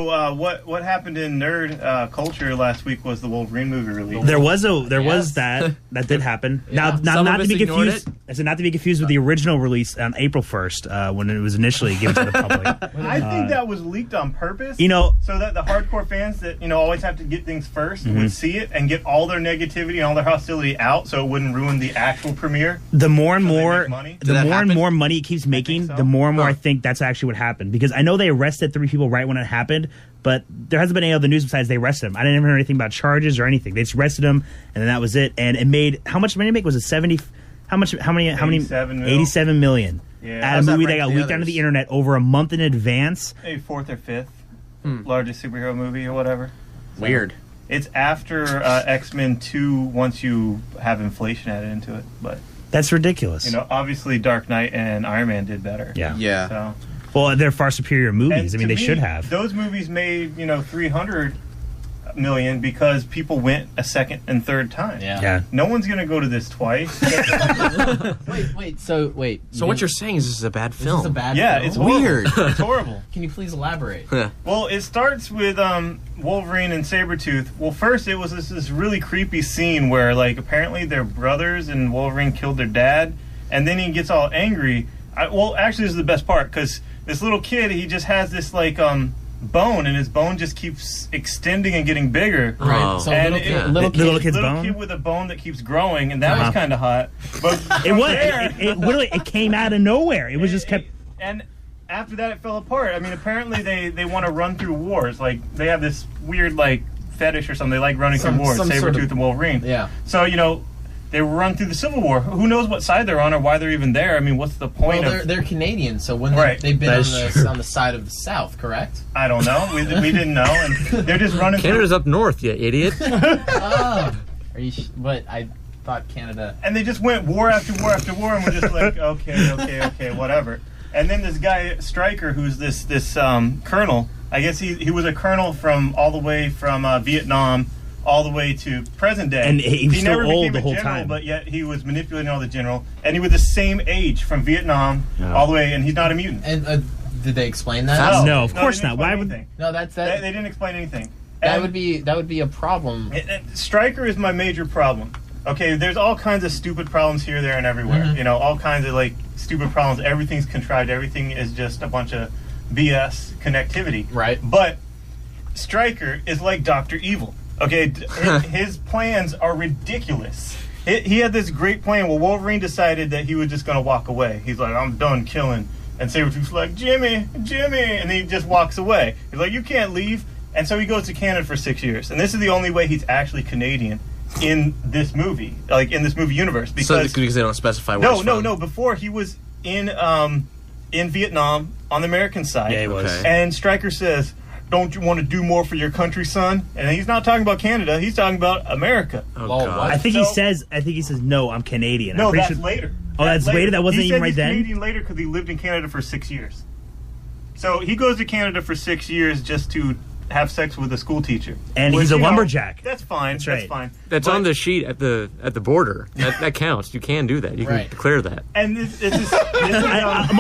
What happened in nerd culture last week was the Wolverine movie release. There was that did happen. Yeah. Not to be confused. I said not to be confused with the original release on April 1st when it was initially given to the public. I think that was leaked on purpose. So that the hardcore fans that always have to get things 1st would see it and get all their negativity and all their hostility out, so it wouldn't ruin the actual premiere. The more and more money it keeps making, the more and more I think that's actually what happened. Because I know they arrested 3 people right when it happened, but there hasn't been any other news besides they arrested him. I didn't even hear anything about charges or anything. They just arrested him, and then that was it. And it made, how much money did it make? Was it 70? How many? 87 million. Yeah. At a movie that got leaked onto the internet over a month in advance. Maybe 4th or 5th largest superhero movie or whatever. Weird. It's after X-Men 2 once you have inflation added into it, but that's ridiculous. Obviously Dark Knight and Iron Man did better. Yeah. So. Well, they're far superior movies. I mean, they should have. Those movies made, 300 million because people went a second and third time. Yeah. No one's going to go to this twice. Wait. So what you're saying is this is a bad film? This is a bad film? Yeah, it's weird. It's horrible. Can you please elaborate? Well, it starts with Wolverine and Sabretooth. Well, first it was this really creepy scene where, apparently they're brothers and Wolverine killed their dad, and then he gets all angry. Actually, this is the best part, because this little kid, he just has this, bone, and his bone just keeps extending and getting bigger. Right. So little kid with a bone that keeps growing, and that was kind of hot. But it literally came out of nowhere. It was just kept. And after that, it fell apart. I mean, apparently they want to run through wars. They have this weird fetish or something. They like running through wars. Sabretooth and Wolverine. Yeah. So they run through the Civil War. Who knows what side they're on or why they're even there? I mean, what's the point? Well, they're Canadian, so when they've been on the side of the South, correct? I don't know. We didn't know, and they're just running. Canada's up north, you idiot. Are you? But I thought Canada. And they just went war after war after war, and we're just like, okay, whatever. And then this guy Stryker, who's this colonel. I guess he was a colonel all the way from Vietnam. All the way to present day. And he was never still old became the a whole general, time. But yet he was manipulating all the general. And he was the same age from Vietnam all the way, and he's not a mutant. And did they explain that? No, of course not. Why would they? No, that's that. They didn't explain anything. That would be a problem. Stryker is my major problem. Okay, there's all kinds of stupid problems here, there, and everywhere. All kinds of stupid problems. Everything's contrived. Everything is just a bunch of BS connectivity. Right. But Stryker is like Dr. Evil. Okay, his plans are ridiculous. He had this great plan. Well, Wolverine decided that he was just going to walk away. He's like, I'm done killing. And Sabretooth's like, Jimmy. And he just walks away. He's like, you can't leave. And so he goes to Canada for 6 years. And this is the only way he's actually Canadian in this movie, in this movie universe. Because they don't specify where he's from. No. Before, he was in Vietnam on the American side. Yeah, he was. Okay. And Stryker says, don't you want to do more for your country, son? And he's not talking about Canada. He's talking about America. Oh, God. I think he says no, I'm Canadian. No, that's later. Oh, that's later? That wasn't even right then? He said he's Canadian later because he lived in Canada for 6 years. So he goes to Canada for 6 years just to have sex with a school teacher. And he's a lumberjack. That's fine. That's fine. That's on the sheet at the border. That counts. You can do that. You can declare that. And this is I'm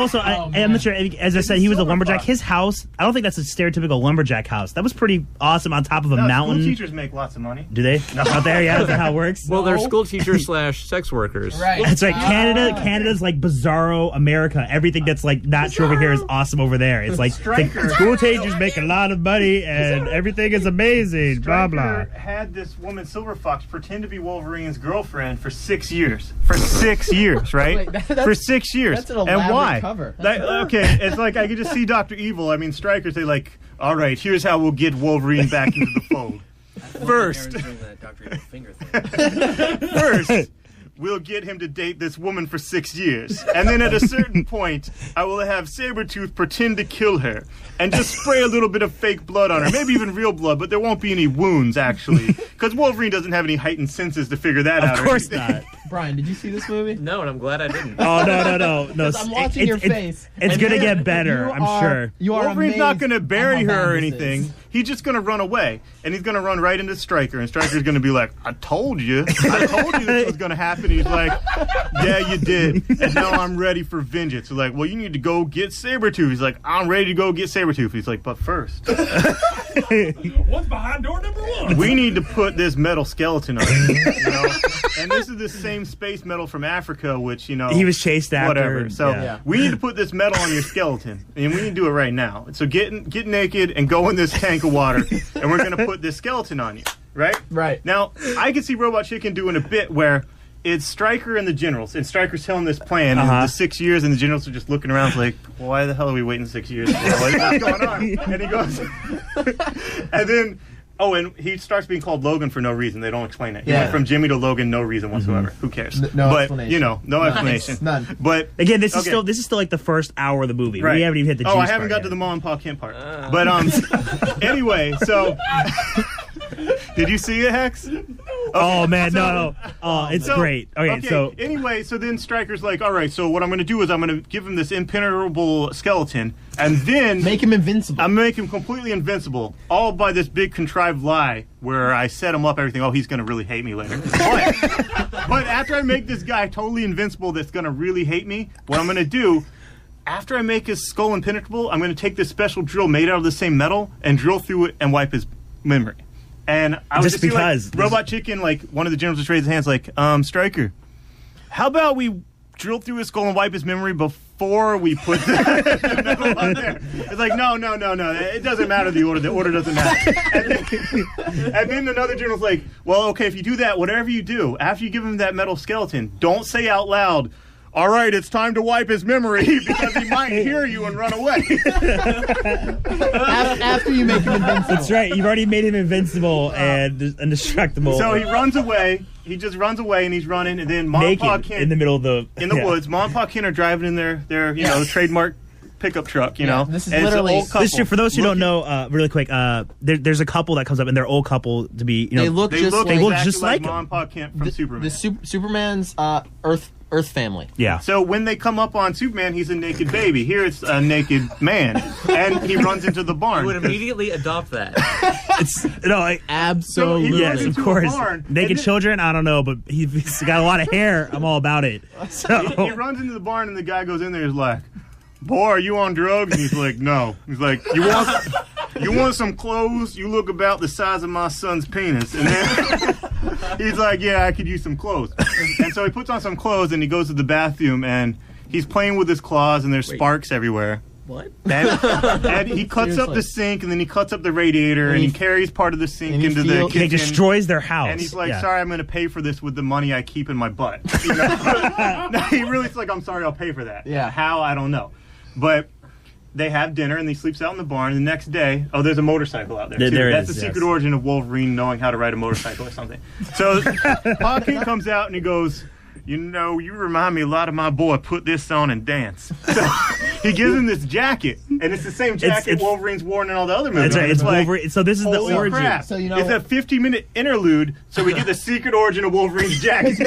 not sure. As I said, he was a lumberjack. His house, I don't think that's a stereotypical lumberjack house. That was pretty awesome on top of a mountain. School teachers make lots of money. Do they? No. Out there, yeah, that's how it works. Well, they're school teachers / sex workers. Right. That's right. Canada's like bizarro America. Everything that's not true over here is awesome over there. It's like school teachers make a lot of money and everything is amazing. Stryker blah blah. had this woman Silver Fox pretend to be Wolverine's girlfriend for 6 years. For 6 years, right? For 6 years. That's an elaborate and why? cover. Okay, it's like I could just see Dr. Evil. I mean, Stryker say all right, here's how we'll get Wolverine back into the fold. First, we'll get him to date this woman for 6 years. And then at a certain point, I will have Sabretooth pretend to kill her and just spray a little bit of fake blood on her. Maybe even real blood, but there won't be any wounds, actually. Because Wolverine doesn't have any heightened senses to figure that out. Of course not. Brian, did you see this movie? No, and I'm glad I didn't. Oh no! I'm watching your face. It's gonna get better, I'm sure. Wolverine's not gonna bury her or anything. He's just gonna run away, and he's gonna run right into Stryker, and Stryker's gonna be like, "I told you this was gonna happen." He's like, "Yeah, you did, and now I'm ready for vengeance." He's like, "Well, you need to go get Sabretooth." He's like, "I'm ready to go get Sabretooth." He's like, "But first, what's behind door number 1? We need to put this metal skeleton on it, you know?" And this is the same space metal from Africa, which, you know, he was chased after. Whatever. So we need to put this metal on your skeleton, and we need to do it right now. So get naked and go in this tank of water, and we're going to put this skeleton on you, right? Right. Now, I can see Robot Chicken doing a bit where it's Stryker and the generals, and Stryker's telling this plan in the 6 years, and the generals are just looking around like, why the hell are we waiting 6 years for? What's going on? And he goes, and then, and he starts being called Logan for no reason. They don't explain it. He went from Jimmy to Logan, no reason whatsoever. Who cares? No explanation. You know, no explanation. None. But again, this is still like the first hour of the movie. Right. We haven't even hit the. I haven't got to the Mom and Pa Kent part. But anyway, so did you see it, Hex? Okay, oh man, no. Oh, it's great. Okay, so anyway, so then Stryker's like, all right, so what I'm going to do is I'm going to give him this impenetrable skeleton, and then make him invincible. I'm going to make him completely invincible, all by this big contrived lie where I set him up everything. Oh, he's going to really hate me later. But after I make this guy totally invincible that's going to really hate me, what I'm going to do, after I make his skull impenetrable, I'm going to take this special drill made out of the same metal and drill through it and wipe his memory. And I was just because Robot Chicken, like one of the generals just raised his hands like, Stryker, how about we drill through his skull and wipe his memory before we put the metal on there? It's like, no. It doesn't matter the order. The order doesn't matter. And then another general's like, well, okay, if you do that, whatever you do, after you give him that metal skeleton, don't say out loud, all right, it's time to wipe his memory, because he might hear you and run away. After you make him invincible. That's right. You've already made him invincible and indestructible. So he runs away. He just runs away, and he's running, and then Mom and Pa Kent in the middle of the woods. Mom and Pa Kent are driving in their trademark pickup truck, you know. This is literally this is, for those who don't know, really quick. There's a couple that comes up, and they're old couple to be. You know, they look just like Mom and Pa Kent from Superman. The Superman's Earth family. Yeah. So when they come up on Superman, he's a naked baby. Here it's a naked man, and he runs into the barn. You would immediately adopt that. Absolutely. So yes, of course. Naked children, I don't know, but he's got a lot of hair. I'm all about it. So he runs into the barn, and the guy goes in there. He's like, "Boy, are you on drugs?" And he's like, "No." He's like, You want some clothes? You look about the size of my son's penis." And then he's like, "Yeah, I could use some clothes." And so he puts on some clothes, and he goes to the bathroom, and he's playing with his claws, and there's sparks everywhere. What? And he cuts up the sink, and then he cuts up the radiator, and he carries part of the sink into the kitchen. He destroys their house. And he's like, "Sorry, I'm going to pay for this with the money I keep in my butt." You know? No, he really's like, "I'm sorry, I'll pay for that." Yeah. How? I don't know. But they have dinner, and he sleeps out in the barn. And the next day, there's a motorcycle out there, too. That's the secret origin of Wolverine knowing how to ride a motorcycle or something. So Pa Kent comes out, and he goes, "You know, you remind me a lot of my boy. Put this on and dance." So he gives him this jacket, and it's the same jacket Wolverine's worn in all the other movies. That's right. It's Wolverine. So this is the origin. Crap. So, you know, it's a 50-minute interlude, so we get the secret origin of Wolverine's jacket.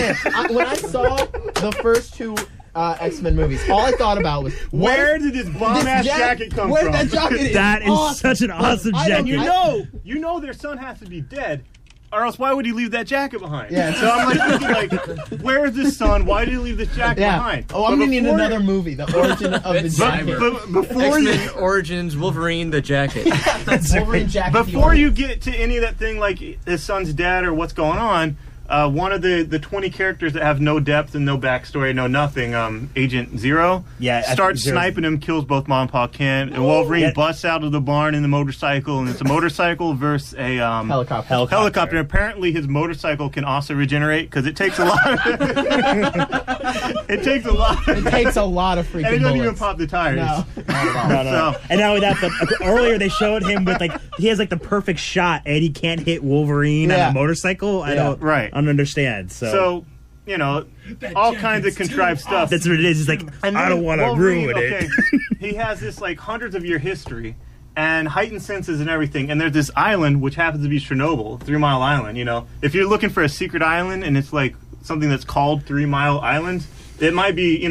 When I saw the first two X-Men movies, all I thought about was, where did this bomb-ass jacket come from? That jacket is That is awesome. such an awesome jacket. You know their son has to be dead, or else why would he leave that jacket behind? Yeah. So I'm thinking, where's his son? Why did he leave this jacket behind? Oh, I'm going to need another movie, the origin of the jacket. Before X-Men Origins, Wolverine, the jacket. Wolverine jacket. Before you get to any of that thing like his son's dad or what's going on, one of the 20 characters that have no depth and no backstory, no nothing, Agent Zero, starts sniping him, kills both Mom and Pa Kent, and Wolverine busts out of the barn in the motorcycle, and it's a motorcycle versus a helicopter. Apparently his motorcycle can also regenerate, because it takes a lot. It takes a lot of freaking and it doesn't even pop the tires. No. No. And not only that, but earlier they showed him with he has the perfect shot, and he can't hit Wolverine on a motorcycle. I don't understand. So you know, all kinds of contrived stuff. That's what it is. It's like, I don't want to ruin it. He has this hundreds of year history and heightened senses and everything. And there's this island which happens to be Chernobyl, 3 Mile Island. You know, if you're looking for a secret island and it's something that's called 3 Mile Island. It might be,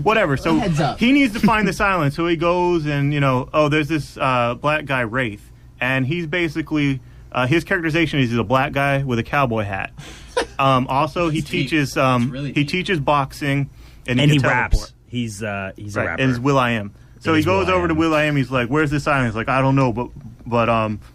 whatever. So he needs to find this island. So he goes and, there's this black guy, Wraith. And he's basically, his characterization is he's a black guy with a cowboy hat. Also, he teaches teaches boxing. And he raps. He's a rapper. And he's Will.i.am. So he goes over to Will.i.am. He's like, where's this island? He's like, I don't know, but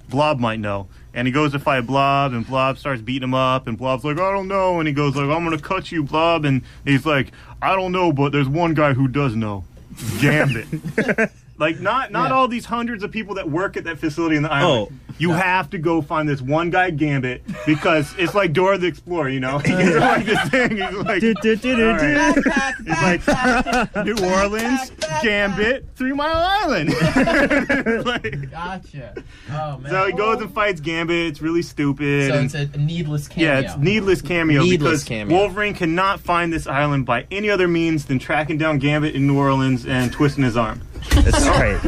Blob might know. And he goes to fight Blob, and Blob starts beating him up, and Blob's like, I don't know. And he goes like, I'm going to cut you, Blob. And he's like, I don't know, but there's one guy who does know. Gambit. Like, not all these hundreds of people that work at that facility in the island. You have to go find this one guy, Gambit, because it's like Dora the Explorer, He's like this thing. He's like, he's like New Orleans, Gambit, 3 Mile Island. Gotcha. Oh, man. So he goes and fights Gambit. It's really stupid. So it's a needless cameo. Yeah, it's needless cameo because Wolverine cannot find this island by any other means than tracking down Gambit in New Orleans and twisting his arm. That's right.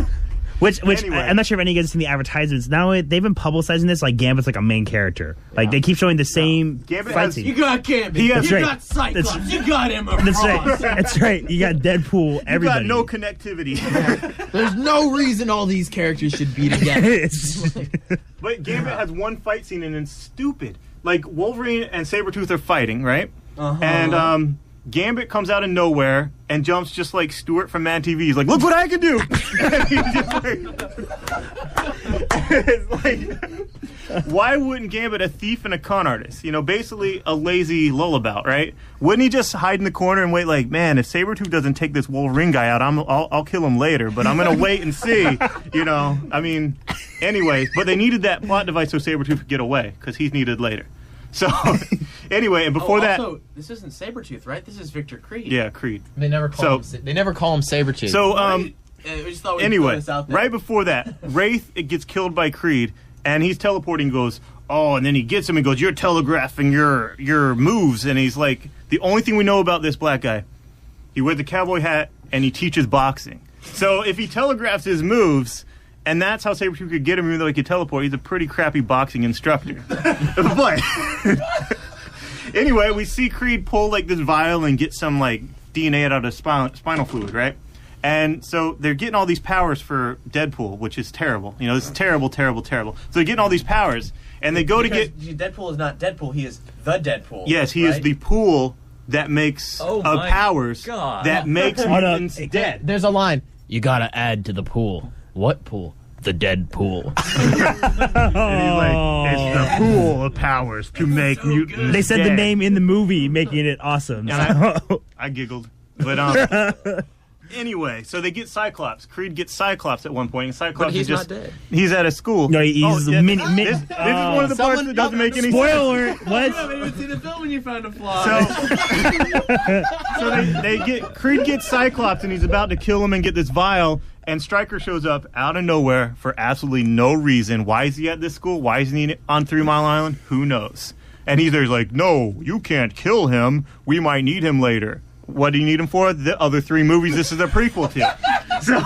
Which anyway. I'm not sure if any of you guys have seen the advertisements. Now they've been publicizing this like Gambit's like a main character. Like they keep showing the same fight scene. You got Gambit. You got Cyclops. You got Emma Frost. That's right. You got Deadpool. Everybody. You got no connectivity. There's no reason all these characters should be together. But Gambit has one fight scene and it's stupid. Like Wolverine and Sabretooth are fighting, right? And Gambit comes out of nowhere and jumps just like Stuart from Mad TV. He's like, look what I can do! It's like, why wouldn't Gambit, a thief and a con artist, basically a lazy lullabout, right? Wouldn't he just hide in the corner and wait like, man, if Sabretooth doesn't take this Wolverine guy out, I'll kill him later, but I'm going to wait and see, Anyway, but they needed that plot device so Sabretooth could get away, because he's needed later. So, anyway, and before that... this isn't Sabretooth, right? This is Victor Creed. Yeah, Creed. They never call him Sabretooth. So, we just thought we'd anyway, put this out there. right before that, Wraith gets killed by Creed, and he's teleporting, goes, and then he gets him and goes, you're telegraphing your moves, and he's like, the only thing we know about this black guy, he wears the cowboy hat, and he teaches boxing. So, if he telegraphs his moves... And that's how Sabretooth could get him, even though he could teleport. He's a pretty crappy boxing instructor. But anyway, we see Creed pull like this vial and get some like DNA out of spinal fluid, right? And so they're getting all these powers for Deadpool, which is terrible. This is terrible, terrible, terrible. So they're getting all these powers, and they go to get... Deadpool is not Deadpool, he is the Deadpool. Yes, he is the pool that makes powers that makes mutants dead. There's a line. You gotta add to the pool. What pool? The dead pool. And he's like, it's the pool of powers to make mutants. They said dead. the name in the movie, making it awesome. I giggled. But anyway, so they get Cyclops. Creed gets Cyclops at one point, and Cyclops but he's is just not dead. He's at a school. No, he's This is one of the parts that doesn't make any sense. Spoiler! What? You haven't even seen the film when you found a flaw. So Creed gets Cyclops, and he's about to kill him and get this vial. And Stryker shows up out of nowhere for absolutely no reason. Why is he at this school? Why isn't he on 3 Mile Island? Who knows? And he's like, no, you can't kill him. We might need him later. What do you need him for? The other 3 movies this is a prequel to. So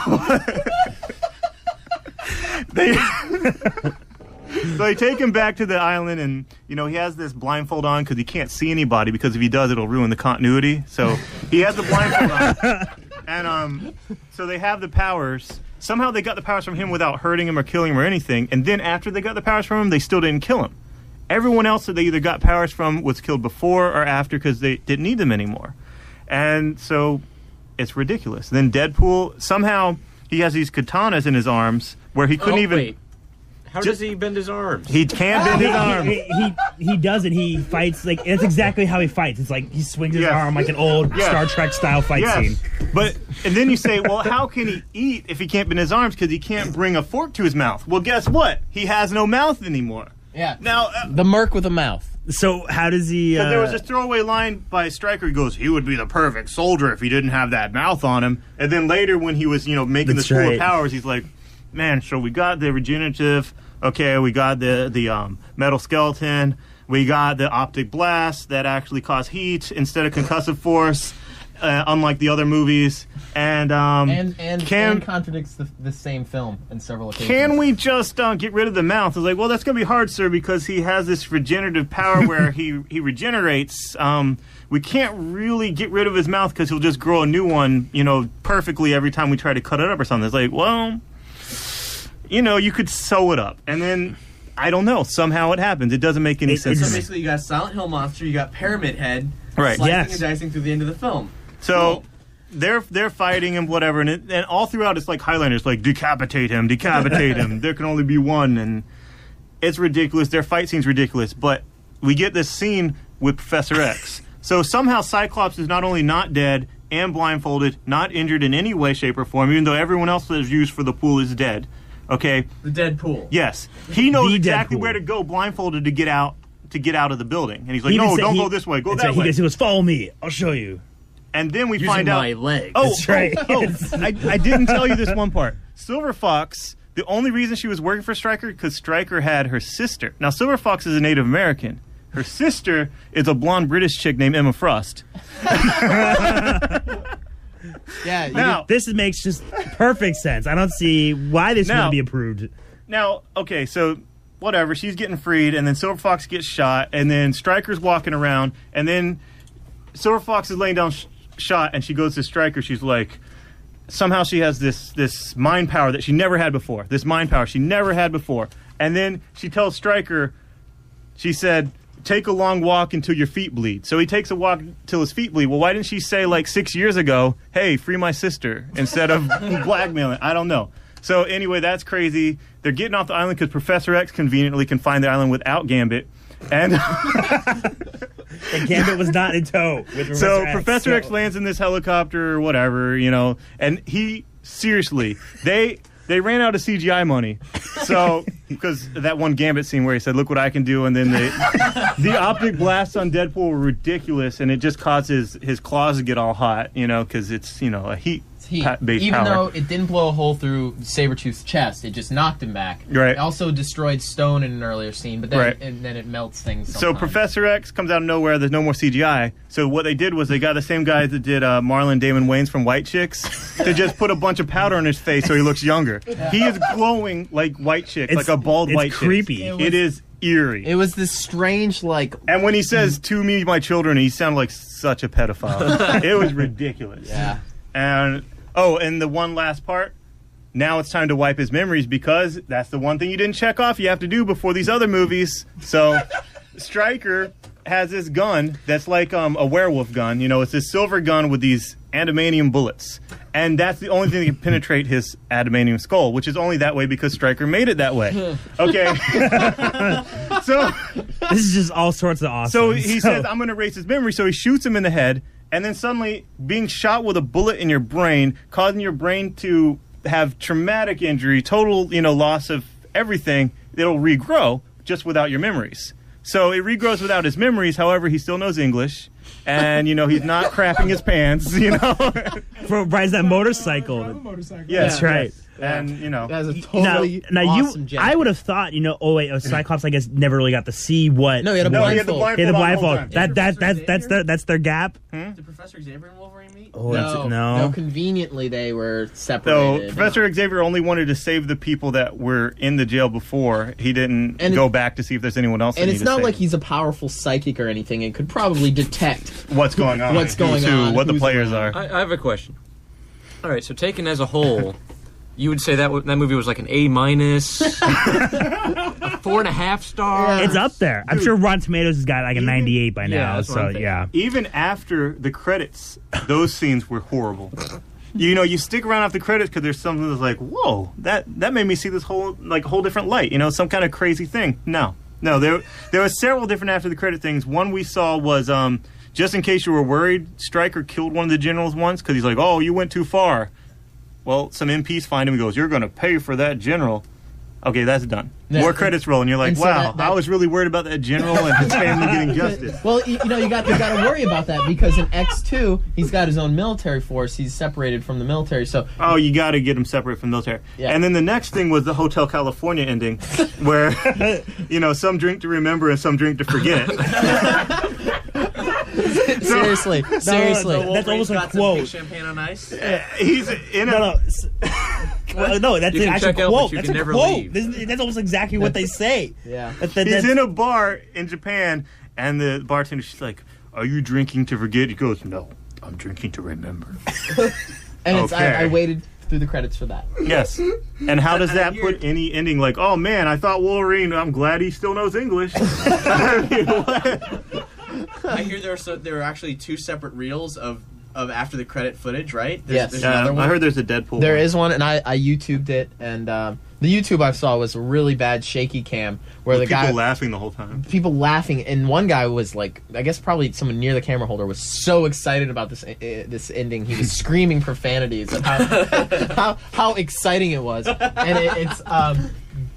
they take him back to the island, and he has this blindfold on because he can't see anybody, because if he does, it'll ruin the continuity. So he has the blindfold on. And so they have the powers. Somehow they got the powers from him without hurting him or killing him or anything. And then after they got the powers from him, they still didn't kill him. Everyone else that they either got powers from was killed before or after because they didn't need them anymore. And so it's ridiculous. Then Deadpool, somehow he has these katanas in his arms where he couldn't even... Wait. How does he bend his arms? He can't bend his arm. He doesn't. He fights like it's exactly how he fights. It's like he swings his arm like an old Star Trek style fight scene. And then you say, well, how can he eat if he can't bend his arms because he can't bring a fork to his mouth? Well, guess what? He has no mouth anymore. Yeah. Now the merc with a mouth. So how does he? There was a throwaway line by Stryker. He goes, "He would be the perfect soldier if he didn't have that mouth on him." And then later, when he was, making the School of Powers, he's like, "Man, so we got the regenerative. Okay, we got the metal skeleton. We got the optic blast that actually caused heat instead of concussive force." unlike the other movies. And contradicts the same film in several occasions. Can we just get rid of the mouth? I was like, well, that's going to be hard, sir, because he has this regenerative power where he regenerates. We can't really get rid of his mouth because he'll just grow a new one, perfectly every time we try to cut it up or something. It's like, well, you could sew it up. And then, I don't know, somehow it happens. It doesn't make any sense. So basically, you got Silent Hill Monster, you got Pyramid Head, right? Slicing and dicing through the end of the film. So... Cool. They're fighting him, whatever, and all throughout it's like Highlanders, like decapitate him. There can only be one, and it's ridiculous. Their fight scene's ridiculous, but we get this scene with Professor X. So somehow Cyclops is not only not dead and blindfolded, not injured in any way, shape, or form, even though everyone else that is used for the pool is dead. Okay, the dead pool. Yes, he knows exactly where to go, blindfolded, to get out of the building, and he's like, "No, don't go this way. Go that way." He goes, "Follow me. I'll show you." And then we find out. My leg. Oh, that's right. I didn't tell you this one part. Silver Fox. The only reason she was working for Stryker because Stryker had her sister. Now Silver Fox is a Native American. Her sister is a blonde British chick named Emma Frost. Yeah. Now this makes just perfect sense. I don't see why this wouldn't be approved. Now, okay, so whatever. She's getting freed, and then Silver Fox gets shot, and then Stryker's walking around, and then Silver Fox is laying down shot, and she goes to Stryker. She's like, somehow she has this mind power that she never had before. And then she tells Stryker, she said, take a long walk until your feet bleed. So he takes a walk till his feet bleed. Well, why didn't she say, like 6 years ago, hey, free my sister, instead of blackmailing? I don't know. So anyway, that's crazy. They're getting off the island because Professor X conveniently can find the island without Gambit. And Gambit was not in tow with Professor X lands in this helicopter or whatever, and he seriously they ran out of CGI money. So because that one Gambit scene where he said, "Look what I can do," and then the optic blasts on Deadpool were ridiculous, and it just causes his claws to get all hot, because it's a heat. Even though it didn't blow a hole through Sabretooth's chest, it just knocked him back. Right. It also destroyed stone in an earlier scene, but then, and then it melts things sometimes. So Professor X comes out of nowhere. There's no more CGI. So what they did was they got the same guys that did Marlon Damon Wayans from White Chicks to just put a bunch of powder on his face so he looks younger. He is glowing like White Chick, like a bald White Chick. It's creepy. It is eerie. It was this strange, And when he says, "To me, my children," he sounded like such a pedophile. It was ridiculous. Yeah. And the one last part, now it's time to wipe his memories because that's the one thing you didn't check off you have to do before these other movies. So Stryker has this gun that's like a werewolf gun. It's this silver gun with these adamantium bullets. And that's the only thing that can penetrate his adamantium skull, which is only that way because Stryker made it that way. Okay. So this is just all sorts of awesome. So he says, I'm going to erase his memory. So he shoots him in the head. And then suddenly, being shot with a bullet in your brain, causing your brain to have traumatic injury, total, loss of everything, it'll regrow just without your memories. So it regrows without his memories. However, he still knows English. And, he's not crapping his pants, rides that motorcycle. Yeah, that's right. And, That's a totally awesome jet. I would have thought, Cyclops, I guess, never really got to see what... No, he had a blindfold. He had the blindfold. That's their gap. Did Professor Xavier and Wolverine meet? No, conveniently they were separated. So Professor Xavier only wanted to save the people that were in the jail before. He didn't go back to see if there's anyone else. And it's not like he's a powerful psychic or anything and could probably detect what's going on, what the players are. I have a question. All right, so taken as a whole, you would say that movie was like an A-, a 4.5 star. It's up there. I'm sure Rotten Tomatoes has got like a 98 by now. So yeah. Even after the credits, those scenes were horrible. You stick around after the credits because there's something that's like, whoa, that made me see this whole different light. Some kind of crazy thing. No, there were several different after the credit things. One we saw was just in case you were worried, Stryker killed one of the generals once because he's like, oh, you went too far. Well, some MPs find him and goes, you're going to pay for that general. Okay, that's done. Yeah. More credits roll, and you're like, so wow, I was really worried about that general and his family getting justice. Well, you got to worry about that because in X2, he's got his own military force. He's separated from the military, so... Oh, you got to get him separate from the military. Yeah. And then the next thing was the Hotel California ending, where, some drink to remember and some drink to forget. Seriously. That's almost a got some quote. pink champagne on ice. He's in a. No, that's You an can actual check out, quote. but you That's can a never quote. leave. That's almost exactly what they say. Yeah. He's in a bar in Japan, and the bartender, she's like, "Are you drinking to forget?" He goes, "No, I'm drinking to remember." And it's, Okay. I waited through the credits for that. Yes. And how does that And put any ending like, "Oh man, I thought Wolverine. I'm glad he still knows English." I hear there are actually 2 separate reels of after the credit footage, right? Yes. There's another one. I heard there's a Deadpool. There one. is one, and I YouTubed it, and the YouTube I saw was a really bad shaky cam where With the people guy. laughing the whole time. People laughing, and one guy was like, I guess probably someone near the camera holder was so excited about this ending, he was screaming profanities and how exciting it was, and it's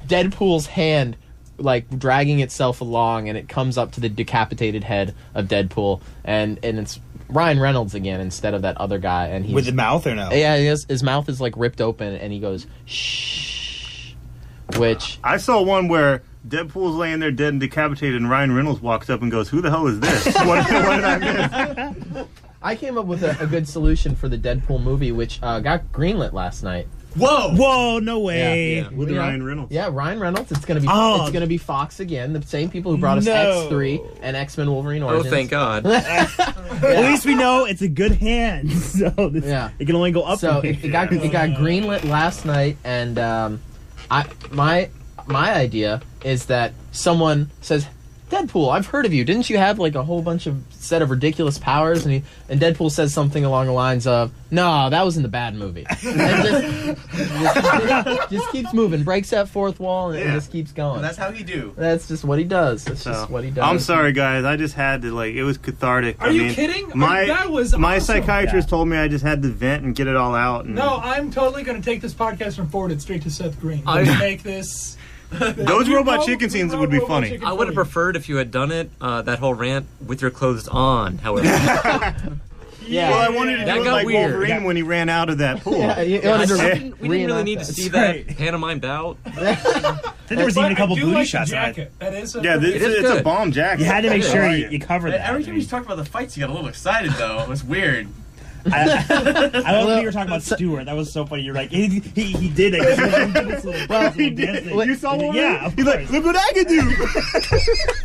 Deadpool's hand like dragging itself along, and it comes up to the decapitated head of Deadpool, and it's Ryan Reynolds again instead of that other guy, and he's With the mouth or no? yeah, his mouth is like ripped open, and he goes shh, which. I saw one where Deadpool's laying there dead and decapitated, and Ryan Reynolds walks up and goes, "Who the hell is this? What did I miss?" I came up with a good solution for the Deadpool movie, which got greenlit last night. Whoa! No way. Yeah. With Yeah. Ryan Reynolds. Yeah, Ryan Reynolds. It's gonna be Fox again, the same people who brought us No. X3 and X-Men Wolverine Oh, Origins. thank God. At least we know it's a good hand. So it can only go up. So from it here. got greenlit last night, and my idea is that someone says, Deadpool, I've heard of you. Didn't you have like a whole bunch of set of ridiculous powers? And Deadpool says something along the lines of, "No, that was in the bad movie." And just keeps moving, breaks that fourth wall, and just keeps going. That's how he do. That's just what he does. That's So, just what he does. I'm sorry, guys. I just had to it was cathartic. Are you kidding? That was my awesome. psychiatrist told me I just had to vent and get it all out. And No, I'm totally going to take this podcast and forward it straight to Seth Green. Make this. those robot chicken scenes would be funny. I would have preferred if you had done it, that whole rant, with your clothes on, however. Yeah. Well, I wanted to That do it got like weird. Wolverine when he ran out of that pool. Yeah, you Yeah, wanted to we didn't really reenact need to that. see That's that pantomimed out. I think there was even a couple I do booty like shots. The On it. jacket. That is. Yeah, It is it's a good. bomb jacket. You had to make sure Yeah. you covered that. Every time you talked about the fights, you got a little excited though. It was weird. I don't think you were talking about Stewart. That was so funny. You're like, he did it. He did. You saw one? Yeah, of He's like, course. look what I can do.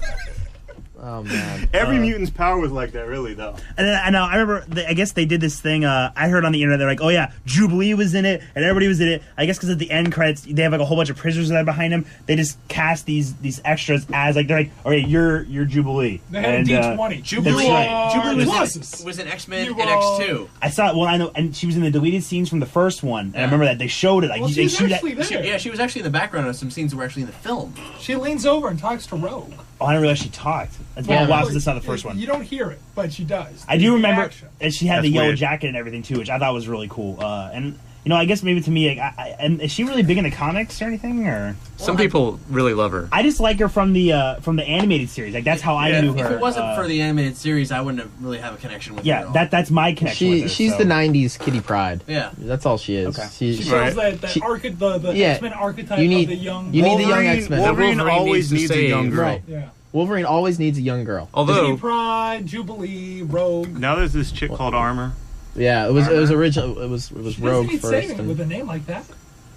Oh man. Every mutant's power was like that, really, though. And then, I remember, I guess they did this thing. I heard on the internet, they're like, oh yeah, Jubilee was in it, and everybody was in it. I guess because at the end credits, they have like a whole bunch of prisoners that are behind them. They just cast these extras as like, they're like, okay, you're Jubilee. They had And, a D20. Jubilee- You are Jubilee pluses. Was in X-Men You and are- X2. I saw it. Well, I know, and she was in the deleted scenes from the first one, and I remember that they showed it. Like, Well, they she's shoot actually that. there. She was actually in the background of some scenes that were actually in the film. She leans over and talks to Rogue. Oh, I didn't realize she talked. That's been Yeah, a while really. since I saw the first one. You don't hear it, but she does. I do The remember, action. and she had That's the yellow weird. jacket and everything too, which I thought was really cool. And I guess maybe to me, like, and is she really big in the comics or anything? Or Some people really love her. I just like her from the animated series. Like that's how I knew her. If it wasn't for the animated series, I wouldn't have really have a connection with her. yeah, at all. that's my connection. with her, She's so. the '90s Kitty Pryde. Yeah. That's all she is. Okay. She She Right. shows that She- the Yeah. X-Men archetype You need- of the young. you need the young Wolverine- X-Men. Wolverine Wolverine always needs needs to a young save. girl. Right. Yeah. Wolverine always needs a young girl. Although, Kitty Pryde, Jubilee, Rogue. Now there's this chick called Armor. Yeah, it was original. It was She doesn't Rogue need first. saving and- with a name like that.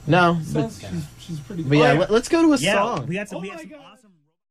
no, but, Sounds, she's pretty. but yeah, Oh, let's go to a Yeah, song. we got some, Oh we got my some God. awesome.